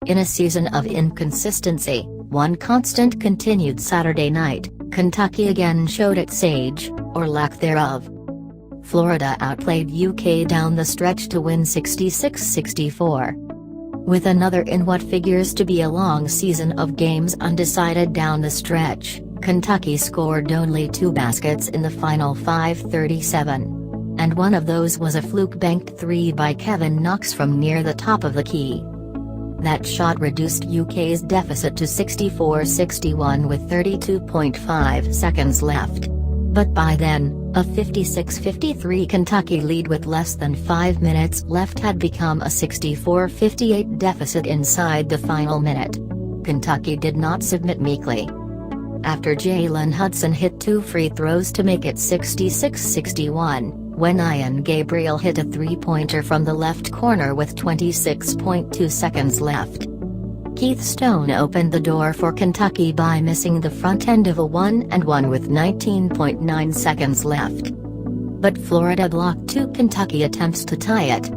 In a season of inconsistency, one constant continued Saturday night, Kentucky again showed its age, or lack thereof. Florida outplayed UK down the stretch to win 66-64. With another in what figures to be a long season of games undecided down the stretch, Kentucky scored only 2 baskets in the final 5:37. And one of those was a fluke-banked 3 by Kevin Knox from near the top of the key. That shot reduced UK's deficit to 64-61 with 32.5 seconds left. But by then, a 56-53 Kentucky lead with less than 5 minutes left had become a 64-58 deficit inside the final minute. Kentucky did not submit meekly. After Jalen Hudson hit 2 free throws to make it 66-61, when Ian Gabriel hit a three-pointer from the left corner with 26.2 seconds left. Keith Stone opened the door for Kentucky by missing the front end of a 1-and-1 with 19.9 seconds left. But Florida blocked 2 Kentucky attempts to tie it.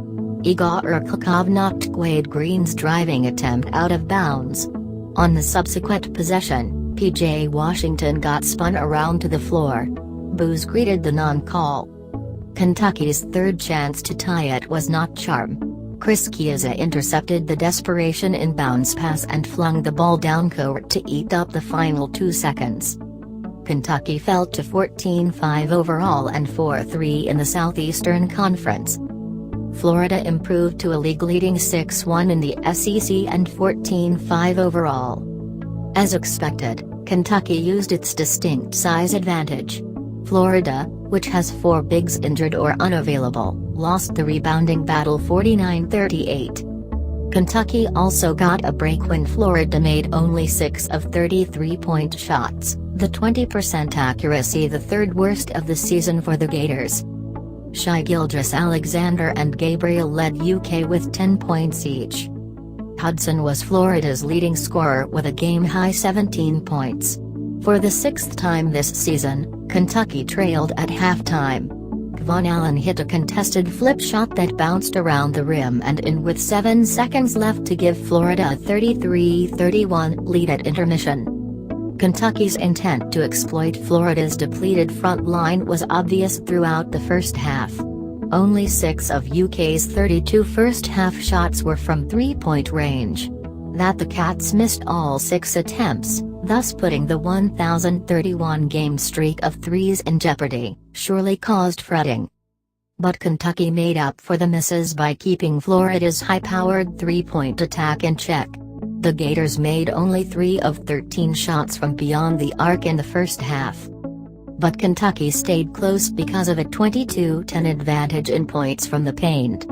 Igor Urkelkov knocked Quade Green's driving attempt out of bounds. On the subsequent possession, P.J. Washington got spun around to the floor. Boos greeted the non-call. Kentucky's third chance to tie it was not charm. Chris Chiesa intercepted the desperation inbounds pass and flung the ball down court to eat up the final 2 seconds. Kentucky fell to 14-5 overall and 4-3 in the Southeastern Conference. Florida improved to a league-leading 6-1 in the SEC and 14-5 overall. As expected, Kentucky used its distinct size advantage. Florida, which has 4 bigs injured or unavailable, lost the rebounding battle 49-38. Kentucky also got a break when Florida made only 6 of 33-point shots, the 20% accuracy the third worst of the season for the Gators. Shai Gilgeous-Alexander and Gabriel led UK with 10 points each. Hudson was Florida's leading scorer with a game-high 17 points. For the 6th time this season, Kentucky trailed at halftime. Kevon Allen hit a contested flip shot that bounced around the rim and in with 7 seconds left to give Florida a 33-31 lead at intermission. Kentucky's intent to exploit Florida's depleted front line was obvious throughout the first half. Only 6 of UK's 32 first-half shots were from three-point range. That the Cats missed all 6 attempts, thus putting the 1,031-game streak of threes in jeopardy, surely caused fretting. But Kentucky made up for the misses by keeping Florida's high-powered three-point attack in check. The Gators made only 3 of 13 shots from beyond the arc in the first half. But Kentucky stayed close because of a 22-10 advantage in points from the paint.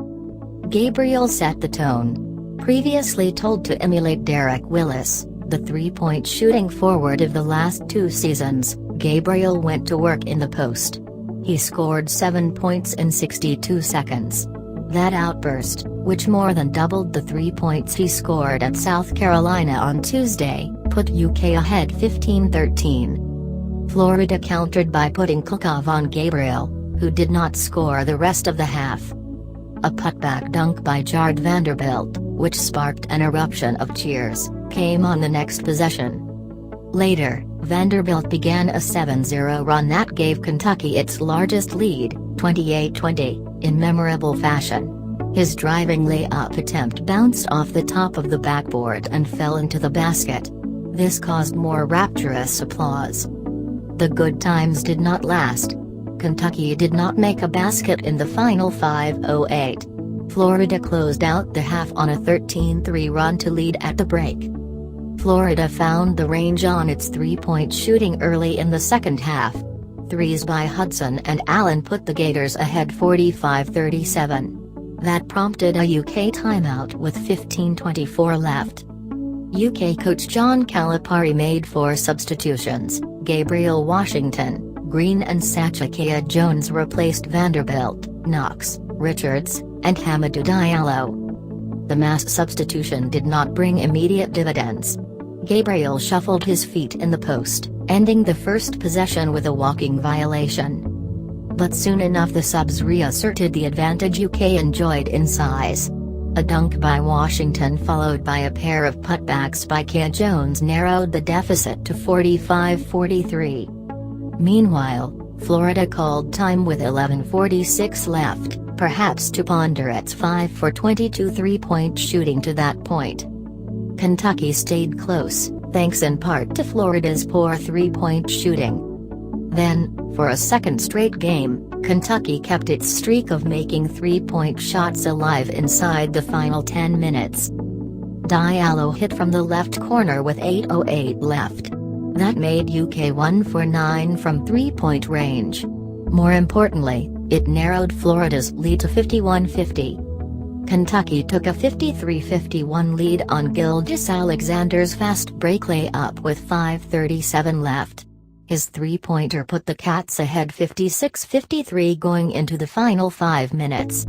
Gabriel set the tone. Previously told to emulate Derek Willis, the three-point shooting forward of the last 2 seasons, Gabriel went to work in the post. He scored 7 points in 62 seconds. That outburst, which more than doubled the 3 points he scored at South Carolina on Tuesday, put UK ahead 15-13. Florida countered by putting Urkelkov on Gabriel, who did not score the rest of the half. A putback dunk by Jared Vanderbilt, which sparked an eruption of cheers, came on the next possession. Later, Vanderbilt began a 7-0 run that gave Kentucky its largest lead, 28-20, in memorable fashion. His driving layup attempt bounced off the top of the backboard and fell into the basket. This caused more rapturous applause. The good times did not last. Kentucky did not make a basket in the final 5:08. Florida closed out the half on a 13-3 run to lead at the break. Florida found the range on its three-point shooting early in the second half. Threes by Hudson and Allen put the Gators ahead 45-37. That prompted a UK timeout with 15:24 left. UK coach John Calipari made 4 substitutions. Gabriel Washington, Green and Sachikea Jones replaced Vanderbilt, Knox, Richards, and Hamidou Diallo. The mass substitution did not bring immediate dividends. Gabriel shuffled his feet in the post, ending the first possession with a walking violation. But soon enough the subs reasserted the advantage UK enjoyed in size. A dunk by Washington followed by a pair of putbacks by Kai Jones narrowed the deficit to 45-43. Meanwhile, Florida called time with 11:46 left, perhaps to ponder its 5 for 22 three-point shooting to that point. Kentucky stayed close, thanks in part to Florida's poor three-point shooting. Then, for a second straight game, Kentucky kept its streak of making three-point shots alive inside the final 10 minutes. Diallo hit from the left corner with 8:08 left. That made UK 1 for 9 from three-point range. More importantly, it narrowed Florida's lead to 51-50. Kentucky took a 53-51 lead on Gilgeous-Alexander's fast break layup with 5:37 left. His three-pointer put the Cats ahead 56-53 going into the final 5 minutes.